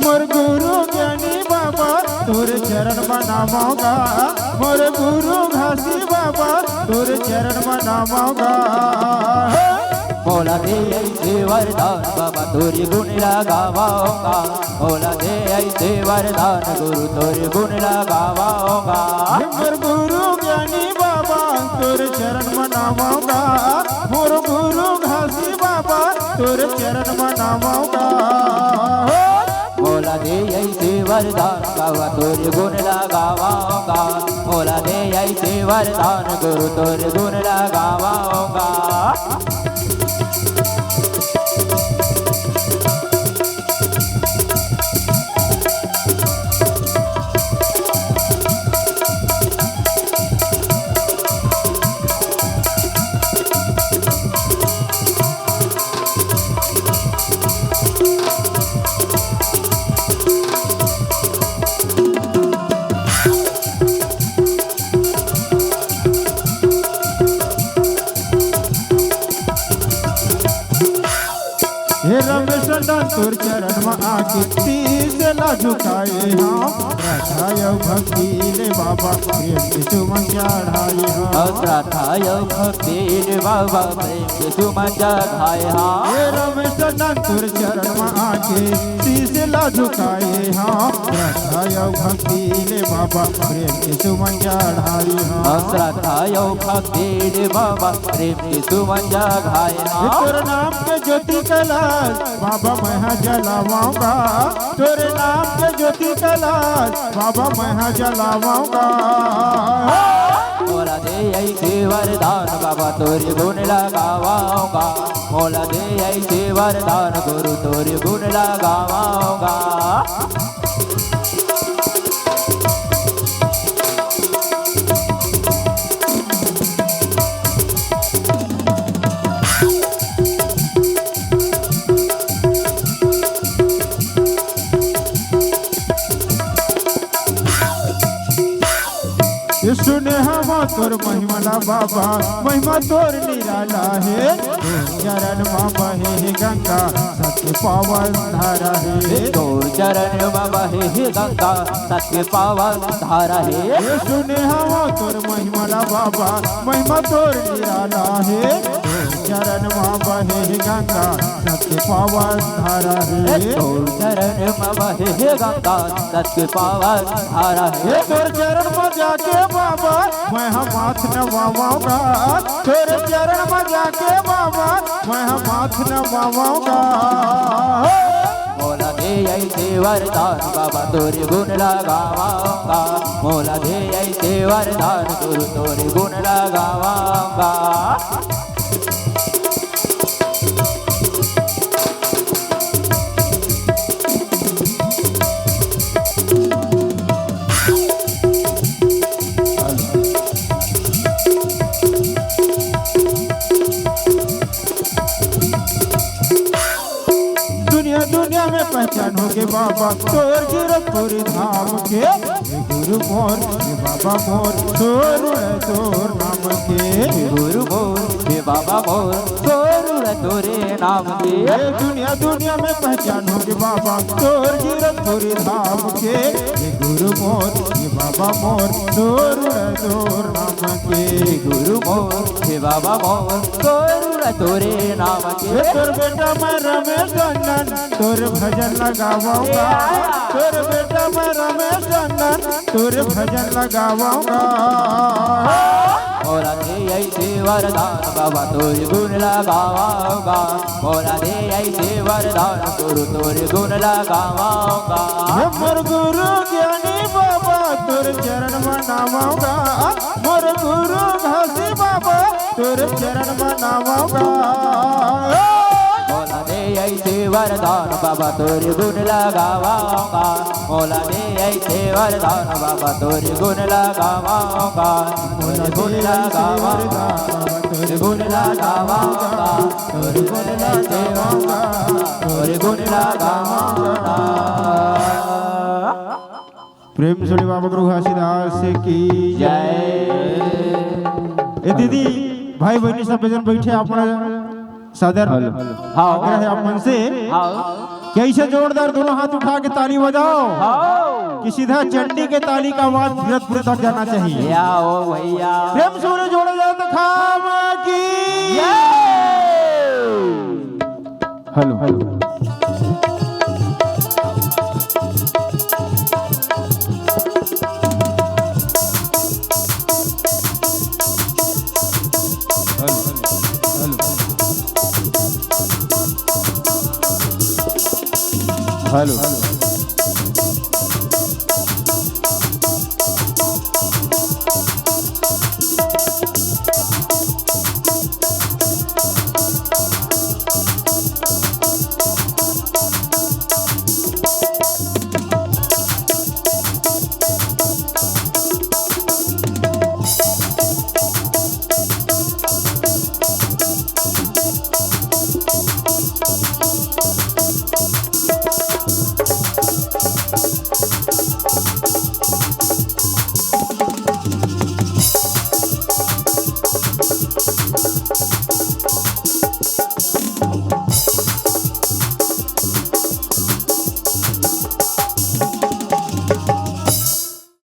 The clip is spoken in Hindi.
मोर गुरु ज्ञानी बाबा तोर चरण मनावाऊंगा, मोर गुरु घासी बाबा तोर चरण मनावाऊंगा। मोला दे ऐसे वरदान बाबा तोरे गुण लगावाऊंगा, मोला दे ऐसे वरदान गुरु तोरे गुण लगावाऊंगा। मोर गुरु ज्ञानी बाबा तोर चरण मनावाऊंगा, मोर गुरु घासी बाबा तोर चरण मनावाऊंगा। मोला दे ऐसे वरदान बाबा तोरे गुण लगावाऊंगा, मोला दे ऐसे वरदान गुरु तोरे गुण लगावाऊंगा। हे रमेश तोर चरण में आके तीस ला झुकाए हम, श्रद्धाय भक्ति ले बाबा प्रेम के सुमन चढ़ाए हम। श्रद्धाय भक्ति ले बाबा प्रेम के सुमन चढ़ाए हम। हे रमेश तोर चरण में आके तीस ला झुकाए हम, श्रद्धाय भक्ति ले बाबा प्रेम के सुमन चढ़ाए हम। श्रद्धाय भक्ति ले बाबा प्रेम के सुमन चढ़ाए हम। तोर नाम के ज्योति कैलाश बाबा मैं जलावाऊंगा, तोरे नाम के ज्योति कैलाश बाबा मैं जलावाऊंगा। मोला दे ऐसे वरदान बाबा तोरे गुण लगावाऊंगा, मोला दे ऐसे वरदान गुरु तोरे गुण लगावाऊंगा। सुने हम तोर महिमा बाबा महिमा तोर निराला है, तोर चरण में बहे गंगा सत्य पावन धारा है। तोर चरण में बहे गंगा सत्य पावन धारा है। सुने हम तोर महिमा बाबा महिमा तोर निराला है, तोर चरण में बहे गंगा सत्य पावन धारा है। तोर चरण में बहे गंगा सत्य पावन धारा है। तोर चरण में जाके बाबा मैं हम माथ नवाऊंगा, तेरे चरण में जाके बाबा मैं हम माथ नवाऊंगा। मोला दे ऐसे वरदान बाबा तोरे गुण लगावाऊंगा, मोला दे ऐसे वरदान गुरु तोरे गुण लगावाऊंगा। दुनिया में पहचान हो गए बाबा तोर गिरपुर धाम के, गुरु मोर बाबा मोर तोर तोर नाम के। गुरु मोर बाबा मोर तोर तोरे नाम के। दुनिया में पहचान हो गए बाबा तोर गिरपुर धाम के, गुरु मोर बाबा मोर तोर तोर नाम के। गुरु मोर बाबा मोर तोर तोरे नाम के। तोर बेटा मैं रमेश टंडन तोर भजन लगावाऊंगा, तोर बेटा मैं रमेश टंडन तोर भजन लगावाऊंगा। मोला दे ऐसे वरदान बाबा तोरे गुण लगावाऊंगा, मोला दे ऐसे वरदान गुरु तोरे गुण लगावाऊंगा। मोर गुरु ज्ञानी बाबा तोर चरण मनावाऊंगा, मोर गुरु घासी बाबा तोर चरण मनावाऊंगा। मोला दे ऐसे वरदान बाबा तोरे गुण लगावाऊंगा, मोला दे ऐसे वरदान बाबा तोरे गुण लगावाऊंगा। तोरे गुण लगावाऊंगा, तोरे गुण लगावाऊंगा, तोरे गुण लगावाऊंगा, तोरे गुण लगावाऊंगा। प्रेम से बाबा गुरु घासीदास की जय। दीदी भाई बहनी सब जन बैठे अपना सदर हाँ आग्रह है अपन से हाँ कैसे जोरदार दोनों हाथ उठा के ताली बजाओ हाँ कि सीधा चंडी के ताली का आवाज भरतपुर तक जाना चाहिए। या ओ भैया प्रेम से उन्हें जोड़ा जाए तो खामा की हेलो हेलो हेलो